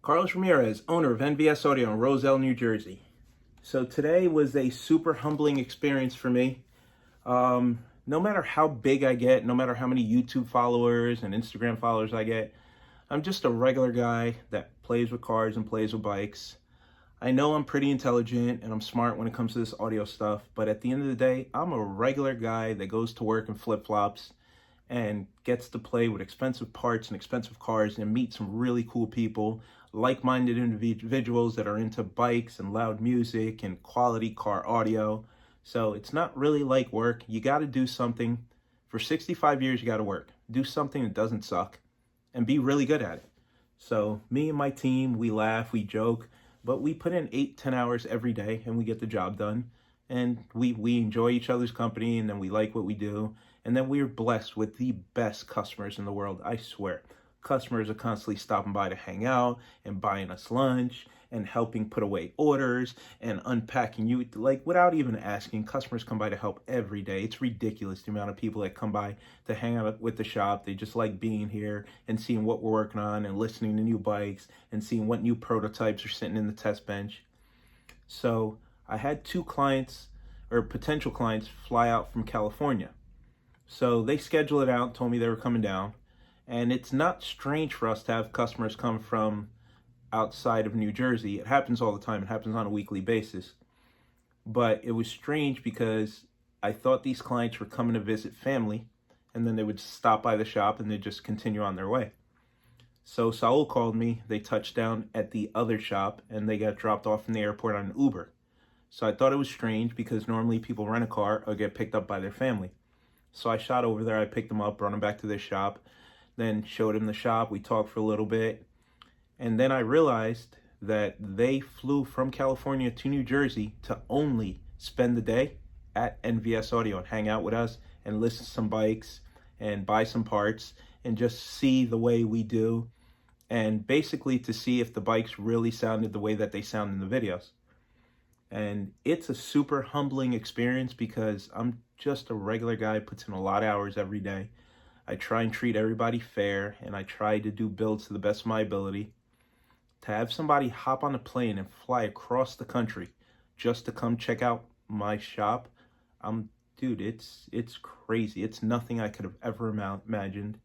Carlos Ramirez, owner of NVS Audio in Roselle, New Jersey. So today was a super humbling experience for me. No matter how big I get, no matter how many YouTube followers and Instagram followers I get, I'm just a regular guy that plays with cars and plays with bikes. I know I'm pretty intelligent and I'm smart when it comes to this audio stuff, but at the end of the day, I'm a regular guy that goes to work in flip-flops and gets to play with expensive parts and expensive cars and meet some really cool people, like-minded individuals that are into bikes and loud music and quality car audio. So it's not really like work. You got to do something. For 65 years, you got to work. Do something that doesn't suck and be really good at it. So me and my team, we laugh, we joke, but we put in 8-10 hours every day and we get the job done. And we enjoy each other's company, and then we like what we do. And then we are blessed with the best customers in the world, I swear. Customers are constantly stopping by to hang out and buying us lunch and helping put away orders and unpacking you. Like, without even asking, customers come by to help every day. It's ridiculous the amount of people that come by to hang out with the shop. They just like being here and seeing what we're working on and listening to new bikes and seeing what new prototypes are sitting in the test bench. So I had 2 clients, or potential clients, fly out from California. So they scheduled it out, told me they were coming down. And it's not strange for us to have customers come from outside of New Jersey. It happens all the time. It happens on a weekly basis. But it was strange because I thought these clients were coming to visit family, and then they would stop by the shop and they'd just continue on their way. So Saul called me. They touched down at the other shop and they got dropped off from the airport on an Uber. So I thought it was strange because normally people rent a car or get picked up by their family. So I shot over there, I picked them up, brought them back to their shop, then showed them the shop. We talked for a little bit. And then I realized that they flew from California to New Jersey to only spend the day at NVS Audio and hang out with us and listen to some bikes and buy some parts and just see the way we do, and basically to see if the bikes really sounded the way that they sound in the videos. And it's a super humbling experience because I'm just a regular guy, puts in a lot of hours every day. I try and treat everybody fair, and I try to do builds to the best of my ability. To have somebody hop on a plane and fly across the country just to come check out my shop, dude, it's crazy. It's nothing I could have ever imagined.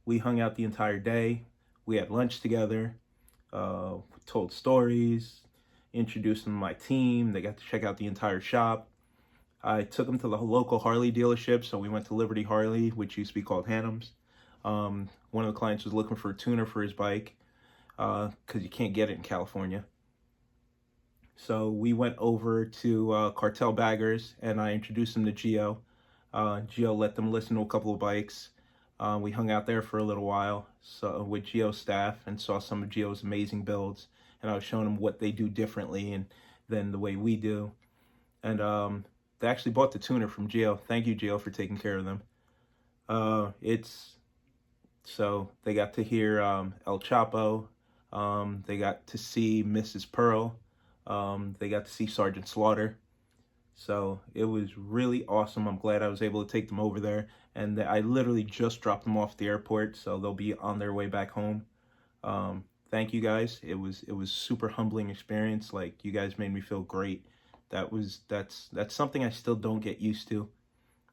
We hung out the entire day. We had lunch together, told stories, introduced them to my team. They got to check out the entire shop. I took them to the local Harley dealership, so we went to Liberty Harley, which used to be called Hannum's. One of the clients was looking for a tuner for his bike because you can't get it in California. So we went over to Cartel Baggers, and I introduced them to Gio. Gio let them listen to a couple of bikes. We hung out there for a little while with Gio's staff and saw some of Gio's amazing builds. And I was showing them what they do differently than the way we do. And they actually bought the tuner from Gio. Thank you, Gio, for taking care of them. So they got to hear El Chapo. They got to see Mrs. Pearl. They got to see Sergeant Slaughter. So it was really awesome. I'm glad I was able to take them over there. And I literally just dropped them off at the airport, so they'll be on their way back home. Thank you guys. It was super humbling experience. Like, you guys made me feel great. That's something I still don't get used to.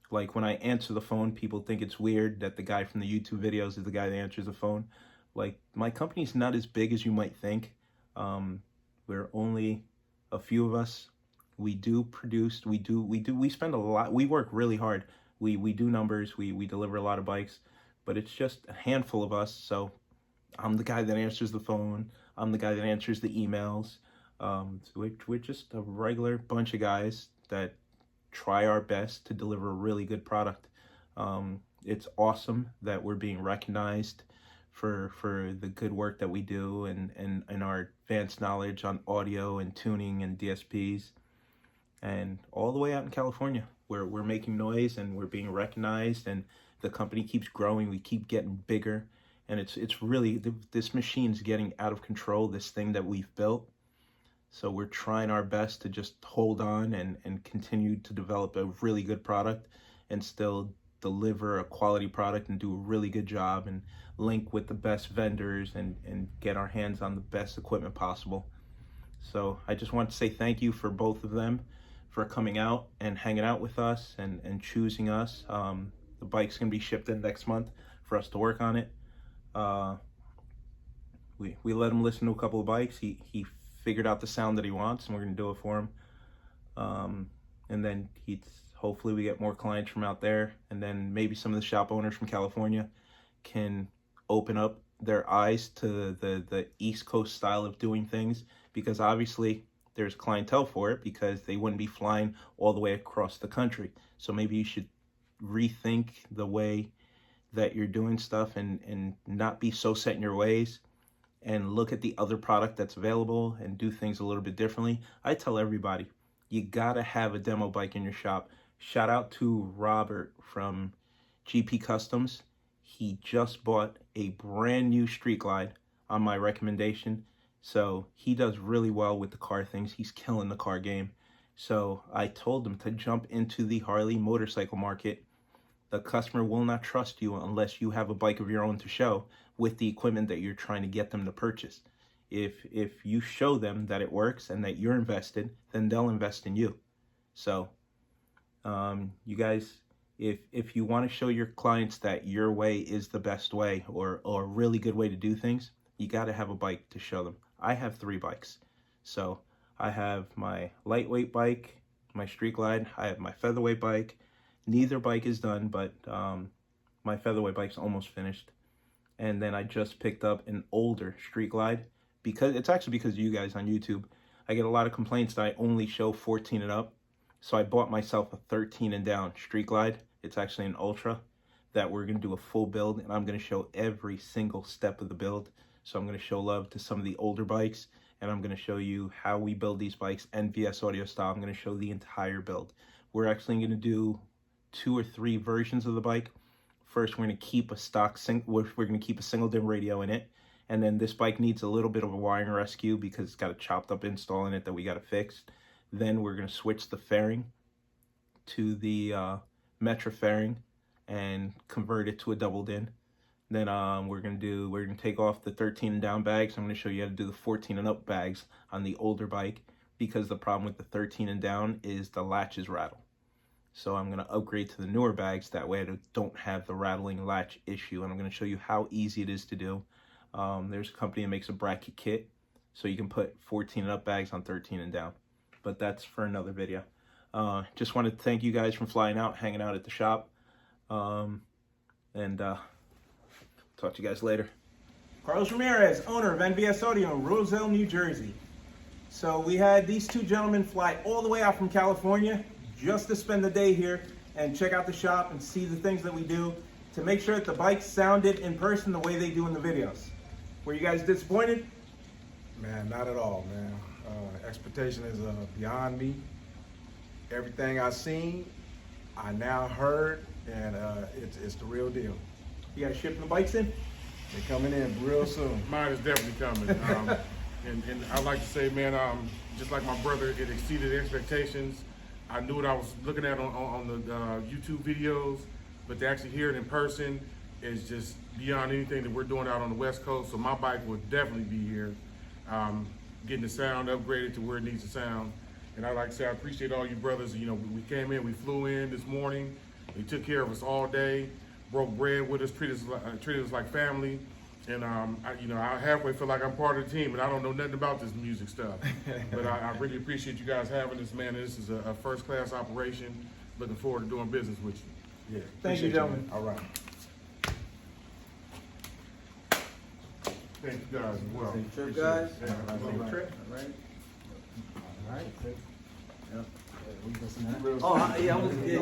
Like, when I answer the phone, people think it's weird that the guy from the YouTube videos is the guy that answers the phone. Like, my company's not as big as you might think. We're only a few of us. We do produce, we spend a lot, we work really hard. We do numbers, we deliver a lot of bikes, but it's just a handful of us. So I'm the guy that answers the phone. I'm the guy that answers the emails. We're just a regular bunch of guys that try our best to deliver a really good product. It's awesome that we're being recognized for the good work that we do and our advanced knowledge on audio and tuning and DSPs. And all the way out in California, we're making noise and we're being recognized, and the company keeps growing. We keep getting bigger, and it's really, this machine's getting out of control, this thing that we've built. So we're trying our best to just hold on and continue to develop a really good product and still deliver a quality product and do a really good job and link with the best vendors and get our hands on the best equipment possible. So I just want to say thank you for both of them for coming out and hanging out with us and choosing us. The bike's gonna be shipped in next month for us to work on it. We let him listen to a couple of bikes. He figured out the sound that he wants, and we're gonna do it for him. And then hopefully we get more clients from out there, and then maybe some of the shop owners from California can open up their eyes to the East Coast style of doing things, because obviously there's clientele for it, because they wouldn't be flying all the way across the country. So maybe you should rethink the way that you're doing stuff and not be so set in your ways, and look at the other product that's available and do things a little bit differently. I tell everybody, you gotta have a demo bike in your shop. Shout out to Robert from GP Customs. He just bought a brand new Street Glide on my recommendation. So he does really well with the car things. He's killing the car game. So I told him to jump into the Harley motorcycle market. The customer will not trust you unless you have a bike of your own to show with the equipment that you're trying to get them to purchase. If you show them that it works and that you're invested, then they'll invest in you. So you guys, if you want to show your clients that your way is the best way, or a really good way to do things, you got to have a bike to show them. I have 3 bikes. So I have my lightweight bike, my Street Glide, I have my featherweight bike. Neither bike is done, but my featherweight bike's almost finished. And then I just picked up an older Street Glide, because it's actually because of you guys on YouTube. I get a lot of complaints that I only show 14 and up. So I bought myself a 13 and down Street Glide. It's actually an Ultra that we're going to do a full build, and I'm going to show every single step of the build. So I'm going to show love to some of the older bikes, and I'm going to show you how we build these bikes NVS audio style. I'm going to show the entire build. We're actually going to do 2 or 3 versions of the bike. First, we're going to keep a stock we're going to keep a single dim radio in it, and then this bike needs a little bit of a wiring rescue because it's got a chopped up install in it that we got to fix. Then we're going to switch the fairing to the Metra fairing and convert it to a doubled in. Then we're going to take off the 13 and down bags. I'm going to show you how to do the 14 and up bags on the older bike, because the problem with the 13 and down is the latches rattle. So I'm going to upgrade to the newer bags. That way I don't have the rattling latch issue. And I'm going to show you how easy it is to do. There's a company that makes a bracket kit, so you can put 14 and up bags on 13 and down. But that's for another video. Just wanted to thank you guys for flying out, hanging out at the shop. Talk to you guys later. Carlos Ramirez, owner of NVS Audio in Roselle, New Jersey. So we had these 2 gentlemen fly all the way out from California just to spend the day here and check out the shop and see the things that we do to make sure that the bikes sounded in person the way they do in the videos. Were you guys disappointed? Man, not at all, man. Expectation is beyond me. Everything I've seen, I now heard, and it's the real deal. You guys shipping the bikes in? They're coming in real soon. Mine is definitely coming. And I'd like to say, man, just like my brother, it exceeded expectations. I knew what I was looking at on the YouTube videos, but to actually hear it in person is just beyond anything that we're doing out on the West Coast. So my bike will definitely be here, getting the sound upgraded to where it needs to sound. And I'd like to say I appreciate all you brothers. You know, we came in, we flew in this morning. They took care of us all day, broke bread with us, treated us like family. And I halfway feel like I'm part of the team, and I don't know nothing about this music stuff. But I really appreciate you guys having this, man. This is a first-class operation. Looking forward to doing business with you. Yeah. Thank you, gentlemen. All right. Thank you guys as well. Safe trip, Appreciate guys. it. Safe trip. All right. All right. Oh, yeah, I'm gonna Yeah.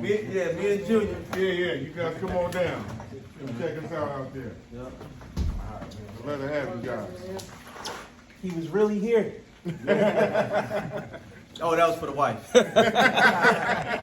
me and Junior. Yeah, you guys come on down. Come check us out there. Yeah. Glad to have you guys. He was really here. Oh, that was for the wife.